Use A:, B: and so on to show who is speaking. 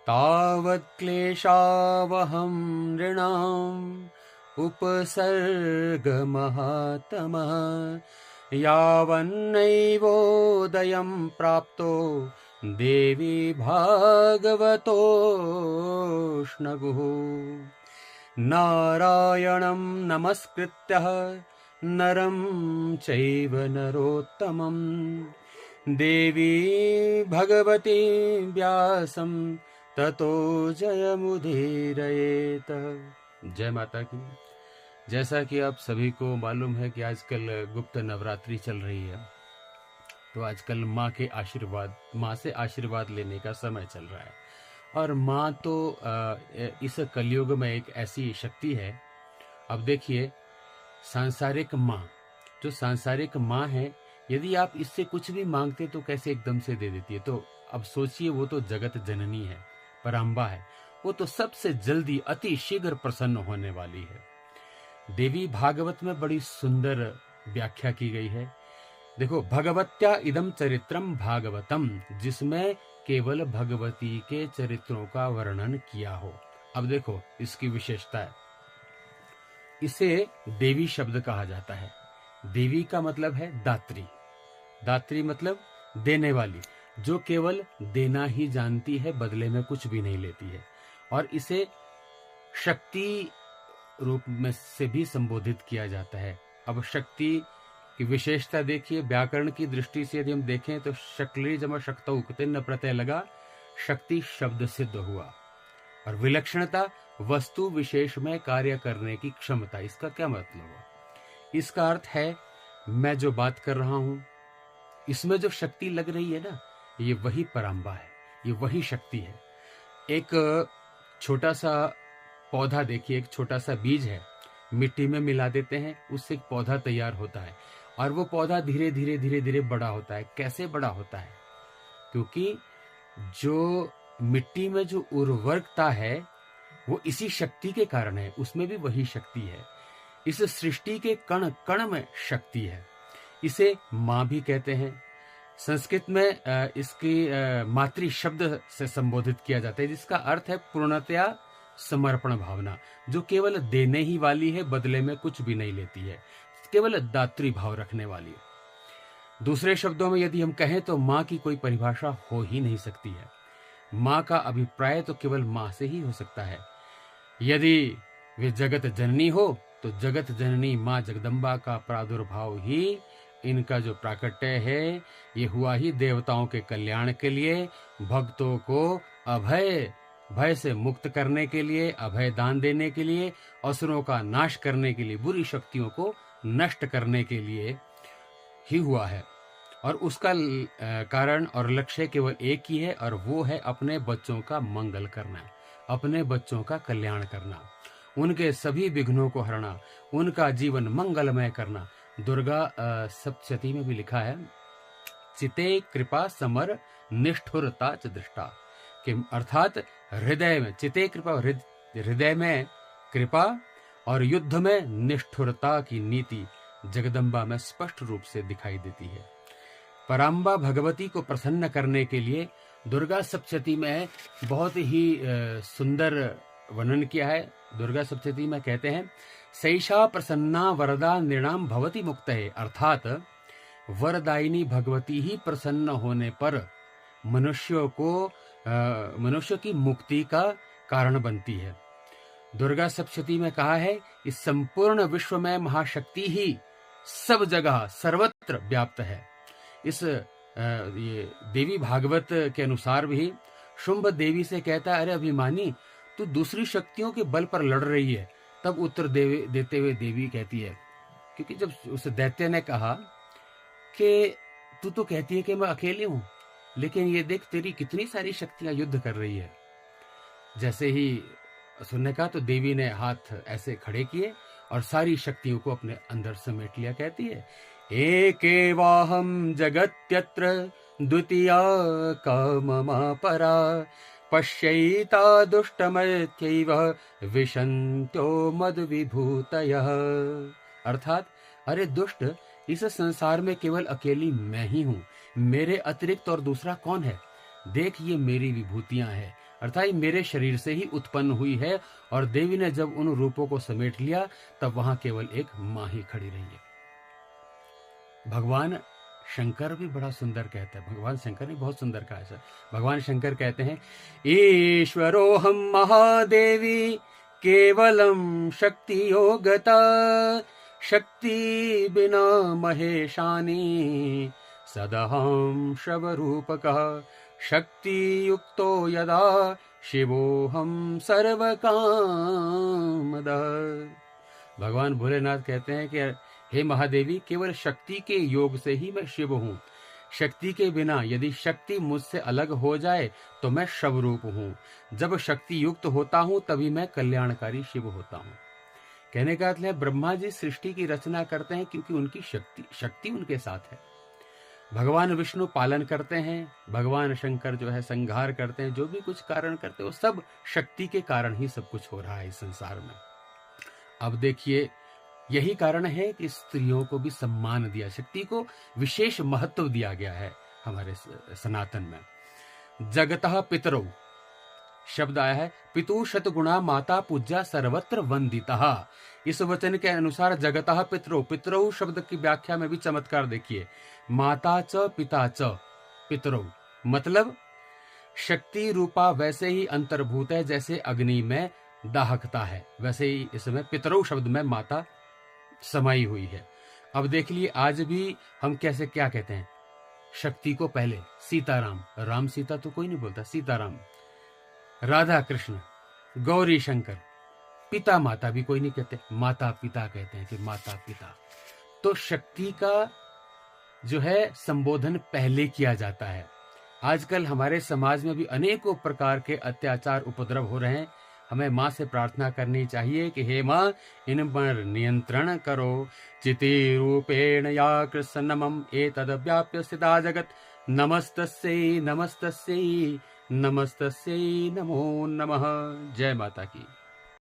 A: तावत् क्लेशावहं नृणाम् उपसर्गमहात्मः यावन्नैवोदयं प्राप्तो देवी भागवतोष्णगुः नारायणं नमस्कृत्य नरं चैव नरोत्तमं देवी भगवती व्यासं ततो जयमुदीरयेत। जय माता की। जैसा कि आप सभी को मालूम है कि आजकल गुप्त नवरात्रि चल रही है, तो आजकल माँ के आशीर्वाद, माँ से आशीर्वाद लेने का समय चल रहा है। और माँ तो इस कलयुग में एक ऐसी शक्ति है। अब देखिए, सांसारिक माँ, जो सांसारिक माँ है, यदि आप इससे कुछ भी मांगते तो कैसे एकदम से दे देती है। तो अब सोचिए, वो तो जगत जननी है, पराम्बा है, वो तो सबसे जल्दी अति शीघ्र प्रसन्न होने वाली है। देवी भागवत में बड़ी सुंदर व्याख्या की गई है। देखो, भगवत्या इदम चरित्रम भागवतम, जिसमें केवल भगवती के चरित्रों का वर्णन किया हो। अब देखो इसकी विशेषता है, इसे देवी शब्द कहा जाता है। देवी का मतलब है दात्री। दात्री मतलब देने वाली, जो केवल देना ही जानती है, बदले में कुछ भी नहीं लेती है। और इसे शक्ति रूप में से भी संबोधित किया जाता है। अब शक्ति की विशेषता देखिए, व्याकरण की दृष्टि से यदि हम देखें तो शक्ली जमा शक्तौ तिन्न प्रत्यय लगा, शक्ति शब्द सिद्ध हुआ। और विलक्षणता, वस्तु विशेष में कार्य करने की क्षमता। इसका क्या मतलब हुआ? इसका अर्थ है, मैं जो बात कर रहा हूं, इसमें जो शक्ति लग रही है ना, ये वही पराम्बा है, ये वही शक्ति है। एक छोटा सा पौधा देखिए, एक छोटा सा बीज है, मिट्टी में मिला देते हैं, उससे एक पौधा तैयार होता है। और वो पौधा धीरे धीरे धीरे धीरे बड़ा होता है। कैसे बड़ा होता है? क्योंकि जो मिट्टी में जो उर्वरकता है, वो इसी शक्ति के कारण है। उसमें भी वही शक्ति है। इस सृष्टि के कण कण में शक्ति है। इसे माँ भी कहते हैं। संस्कृत में इसकी मातृ शब्द से संबोधित किया जाता है, जिसका अर्थ है पूर्णतया समर्पण भावना, जो केवल देने ही वाली है, बदले में कुछ भी नहीं लेती है, केवल दात्री भाव रखने वाली है। दूसरे शब्दों में यदि हम कहें तो माँ की कोई परिभाषा हो ही नहीं सकती है। माँ का अभिप्राय तो केवल माँ से ही हो सकता है। यदि वे जगत जननी हो तो जगत जननी माँ जगदम्बा का प्रादुर्भाव ही, इनका जो प्राकट्य है, ये हुआ ही देवताओं के कल्याण के लिए, भक्तों को भय से मुक्त करने के लिए, अभय दान देने के लिए, असुरों का नाश करने के लिए, बुरी शक्तियों को नष्ट करने के लिए ही हुआ है। और उसका कारण और लक्ष्य केवल एक ही है, और वो है अपने बच्चों का मंगल करना, अपने बच्चों का कल्याण करना, उनके सभी विघ्नों को हरना, उनका जीवन मंगलमय करना। दुर्गा सप्तशती में भी लिखा है, चिते कृपा समर निष्ठुरता च दृष्टा, कि अर्थात हृदय में चिते कृपा, हृदय में कृपा और युद्ध में निष्ठुरता की नीति जगदम्बा में स्पष्ट रूप से दिखाई देती है। पराम्बा भगवती को प्रसन्न करने के लिए दुर्गा सप्तशती में बहुत ही सुंदर वर्णन किया है। दुर्गा सप्तशती में कहते हैं, सैषा प्रसन्ना वरदा नृणाम भवति मुक्तये, अर्थात वरदायिनी भगवती ही प्रसन्न होने पर मनुष्य की मुक्ति का कारण बनती है। दुर्गा सप्तशती में कहा है, इस संपूर्ण विश्व में महाशक्ति ही सब जगह सर्वत्र व्याप्त है। इस ये देवी भागवत के अनुसार भी शुंभ देवी से कहता है, अरे अभिमानी, तू दूसरी शक्तियों के बल पर लड़ रही है। तब उत्तर देते हुए देवी कहती है, क्योंकि जब उस दैत्य ने कहा कि तू तो कहती है कि मैं अकेली हूं, लेकिन ये देख तेरी कितनी सारी शक्तियां युद्ध कर रही है। जैसे ही सुनने का तो देवी ने हाथ ऐसे खड़े किए और सारी शक्तियों को अपने अंदर समेट लिया। कहती है, एकेवाहं जगत्यत्र द्वितीया का मम परा, पश्यैता दुष्टमत्यैव विशन्त्यो मद विभूतयः। अर्थात, अरे दुष्ट, इस संसार में केवल अकेली मैं ही हूँ, मेरे अतिरिक्त और दूसरा कौन है? देख, ये मेरी विभूतियां हैं, अर्थात मेरे शरीर से ही उत्पन्न हुई है। और देवी ने जब उन रूपों को समेट लिया तब वहां केवल एक मां ही खड़ी रही है। भगवान शंकर भी बड़ा सुंदर कहते हैं, भगवान शंकर ने बहुत सुंदर कहा है। भगवान शंकर कहते हैं, ईश्वरोऽहं महादेवी केवलम शक्ति योगता, शक्ति बिना महेशानी सदहं शवरूपकः, शक्ति युक्तो यदा शिवोऽहं सर्वकामदः। भगवान भोलेनाथ कहते हैं कि हे महादेवी, केवल शक्ति के योग से ही मैं शिव हूँ। शक्ति के बिना यदि शक्ति मुझसे अलग हो जाए तो मैं शवरूप हूँ। जब शक्ति युक्त होता हूँ तभी मैं कल्याणकारी शिव होता हूँ। कहने का अर्थ है, ब्रह्मा जी सृष्टि की रचना करते हैं क्योंकि उनकी शक्ति उनके साथ है। भगवान विष्णु पालन करते हैं, भगवान शंकर जो है संहार करते हैं। जो भी कुछ कारण करते हैं वो सब शक्ति के कारण ही सब कुछ हो रहा है इस संसार में। अब देखिए, यही कारण है कि स्त्रियों को भी सम्मान दिया, शक्ति को विशेष महत्व दिया गया है हमारे सनातन में। जगतः पितरौ शब्द आया है, पितु शतगुणा माता पूज्या सर्वत्र वंदितः। इस वचन के अनुसार जगतः पितरौ, पितरौ शब्द की व्याख्या में भी चमत्कार देखिए। माता च पिता च पितरौ, मतलब शक्ति रूपा वैसे ही अंतर्भूत है जैसे अग्नि में दाहकता है, वैसे ही इसमें पितरौ शब्द में माता समाई हुई है। अब देख लिए, आज भी हम कैसे क्या कहते हैं, शक्ति को पहले सीताराम, राम सीता तो कोई नहीं बोलता, सीताराम, राधा कृष्ण, गौरी शंकर, पिता माता भी कोई नहीं कहते, माता पिता कहते हैं कि माता पिता। तो शक्ति का जो है संबोधन पहले किया जाता है। आजकल हमारे समाज में भी अनेकों प्रकार के अत्याचार उपद्रव हो रहे हैं। हमें माँ से प्रार्थना करनी चाहिए कि हे माँ, इन पर नियंत्रण करो। चिति रूपेण या कृष्णमम एतद्व्याप्य स्थिता जगत, नमस्तस्यै नमस्तस्यै नमस्तस्यै नमो नमः। जय माता की।